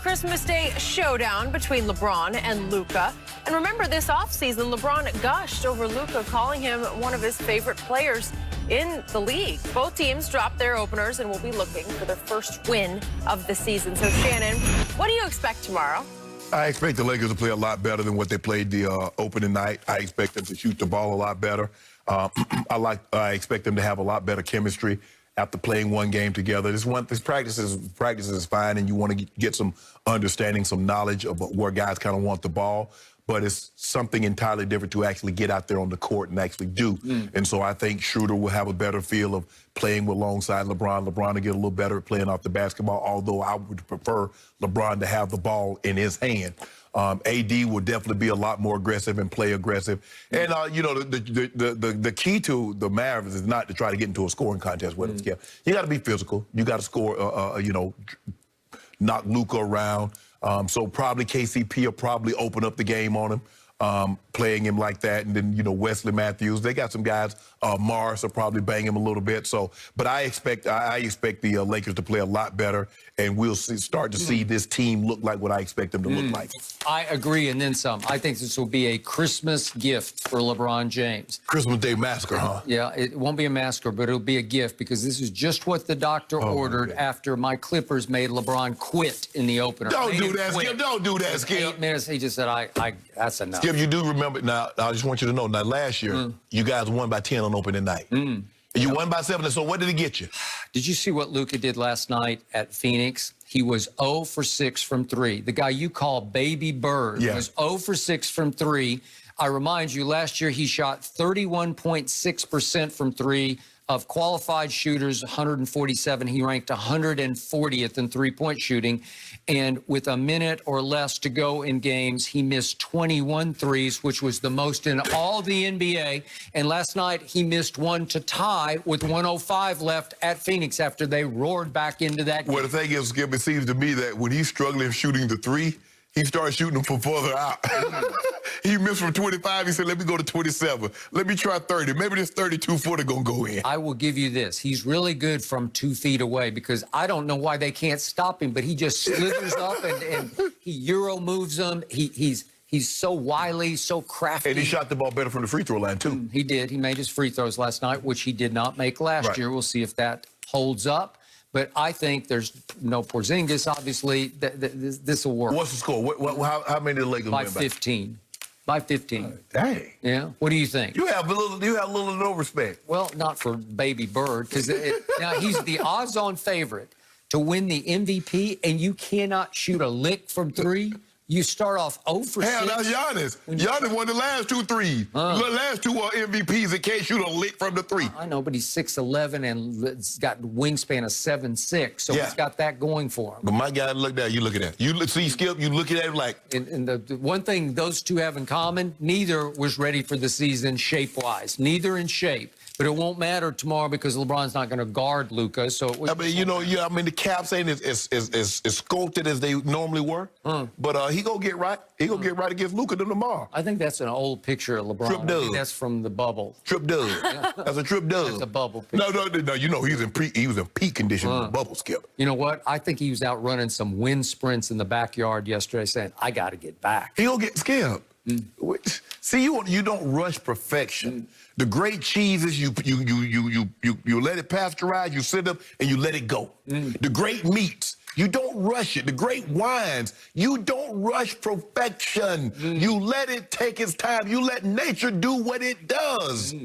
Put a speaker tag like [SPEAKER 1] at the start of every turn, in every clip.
[SPEAKER 1] Christmas Day showdown between LeBron and Luka. And remember, this offseason, LeBron gushed over Luka, calling him one of his favorite players in the league. Both teams dropped their openers and will be looking for their first win of the season. So, Shannon, what do you expect tomorrow?
[SPEAKER 2] I expect the Lakers to play a lot better than what they played the opening night. I expect them to shoot the ball a lot better. I expect them to have a lot better chemistry after playing one game together. This practice is fine, and you want to get some understanding, some knowledge of where guys kind of want the ball. But it's something entirely different to actually get out there on the court and actually do. And so I think Schroeder will have a better feel of playing alongside LeBron. LeBron will get a little better at playing off the basketball, although I would prefer LeBron to have the ball in his hand. AD will definitely be a lot more aggressive and play aggressive. And, you know, the key to the Mavericks is not to try to get into a scoring contest with them, Skip. You got to be physical. You got to score, you know, knock Luka around. So probably KCP will probably open up the game on him, playing him like that. And then, you know, Wesley Matthews, they got some guys. Morris will probably bang him a little bit. So, but I expect the Lakers to play a lot better, and we'll start to see this team look like what I expect them to look like.
[SPEAKER 3] I agree, and then some. I think this will be a Christmas gift for LeBron James.
[SPEAKER 2] Christmas Day massacre, huh?
[SPEAKER 3] Yeah, it won't be a massacre, but it'll be a gift, because this is just what the doctor ordered after my Clippers made LeBron quit in the opener.
[SPEAKER 2] Don't do that, Skip. Don't do that, Skip.
[SPEAKER 3] 8 minutes, he just said, that's enough.
[SPEAKER 2] Skip, you do remember, now, I just want you to know, now, last year, you guys won by 10 on opening night. You won by 7, so what did it get you?
[SPEAKER 3] Did you see what Luka did last night at Phoenix? He was 0 for 6 from 3. The guy you call Baby Bird was 0 for 6 from 3. I remind you, last year he shot 31.6% from 3. Of qualified shooters, 147, he ranked 140th in three-point shooting. And with a minute or less to go in games, he missed 21 threes, which was the most in all the NBA. And last night, he missed one to tie with 105 left at Phoenix after they roared back into that game.
[SPEAKER 2] Well, the thing is, Skip, it seems to me that when he's struggling shooting the three, he started shooting them from further out. He missed from 25. He said, let me go to 27. Let me try 30. Maybe this 32-footer going to go in.
[SPEAKER 3] I will give you this. He's really good from 2 feet away, because I don't know why they can't stop him, but he just slithers up and he Euro moves them. He's so wily, so crafty.
[SPEAKER 2] And he shot the ball better from the free throw line, too.
[SPEAKER 3] He did. He made his free throws last night, which he did not make last year. We'll see if that holds up. But I think there's no Porzingis, obviously. This will work.
[SPEAKER 2] What's the score? How many did the Lakers win by?
[SPEAKER 3] 15. By 15.
[SPEAKER 2] Dang.
[SPEAKER 3] Yeah. What do you think?
[SPEAKER 2] You have a little no respect.
[SPEAKER 3] Well, not for Baby Bird, because now he's the odds-on favorite to win the MVP, and you cannot shoot a lick from 3. You start off 0 for 6.
[SPEAKER 2] Hell, that's Giannis. Giannis won the last 2 threes. The last 2 are MVPs that can't shoot a lick from the 3.
[SPEAKER 3] I know, but he's 6'11" and it's got wingspan of 7'6", so he's got that going for him.
[SPEAKER 2] But my guy, look there. You look at that. You see, Skip, you look at it like...
[SPEAKER 3] And the one thing those two have in common, neither was ready for the season shape-wise. Neither in shape. But it won't matter tomorrow because LeBron's not going to guard Luka. So
[SPEAKER 2] I mean, you know, I mean, the Caps ain't as sculpted as they normally were. But he gonna get right. He gonna get right against Luka tomorrow.
[SPEAKER 3] I think that's an old picture of LeBron.
[SPEAKER 2] Trip Dub.
[SPEAKER 3] That's from the bubble.
[SPEAKER 2] Trip Dub. That's a Trip Dub.
[SPEAKER 3] That's a bubble picture.
[SPEAKER 2] No. You know, he was in peak condition in the bubble, Skip.
[SPEAKER 3] You know what? I think he was out running some wind sprints in the backyard yesterday, saying, "I got to get back."
[SPEAKER 2] He gonna get Skip. See, you don't rush perfection. The great cheeses, you let it pasteurize, you sit up and you let it go. The great meats, you don't rush it. The great wines, you don't rush perfection. You let it take its time. You let nature do what it does.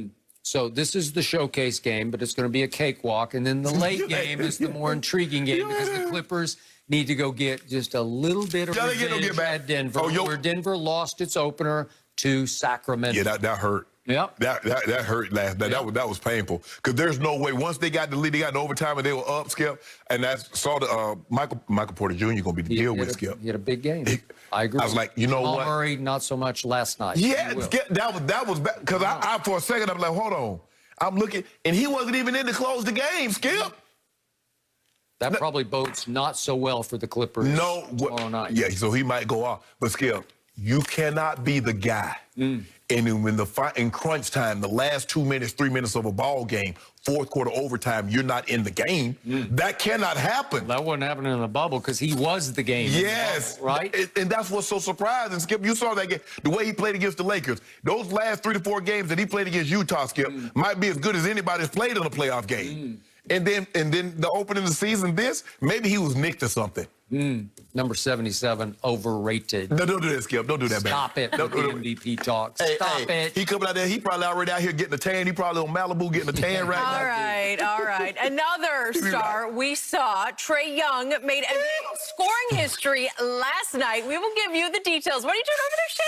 [SPEAKER 3] So this is the showcase game, but it's going to be a cakewalk. And then the late game is the more intriguing game, because the Clippers need to go get just a little bit of revenge at Denver, where Denver lost its opener to Sacramento.
[SPEAKER 2] Yeah, that hurt.
[SPEAKER 3] Yep.
[SPEAKER 2] That hurt last night. That was painful. Because there's no way. Once they got the lead, they got in overtime and they were up, Skip. And saw the Michael Porter Jr. going to be the deal with, Skip.
[SPEAKER 3] He had a big game. I agree.
[SPEAKER 2] I was like, you know what?
[SPEAKER 3] Murray, not so much last night.
[SPEAKER 2] Yeah, that was bad. Because I for a second, I'm like, hold on. I'm looking, and he wasn't even in to close the game, Skip.
[SPEAKER 3] That probably bodes not so well for the Clippers tomorrow night.
[SPEAKER 2] Yeah, so he might go off. But, Skip, you cannot be the guy. And when in crunch time, the last 2 minutes, 3 minutes of a ball game, fourth quarter overtime, you're not in the game. That cannot happen.
[SPEAKER 3] That wasn't happening in the bubble because he was the game.
[SPEAKER 2] Yes.
[SPEAKER 3] Bubble, right?
[SPEAKER 2] And that's what's so surprising, Skip. You saw that game, the way he played against the Lakers. Those last 3 to 4 games that he played against Utah, Skip, might be as good as anybody's played in a playoff game. And then the opening of the season, maybe he was nicked or something.
[SPEAKER 3] Number 77, overrated.
[SPEAKER 2] No, don't do that, Skip. Don't do that, man.
[SPEAKER 3] Stop it with the MVP talk. Stop it.
[SPEAKER 2] He coming out there. He probably already out here getting a tan. He probably on Malibu getting a tan right now.
[SPEAKER 1] All right. Another star we saw, Trae Young, made NBA scoring history last night. We will give you the details. Why don't you turn over there, Shannon?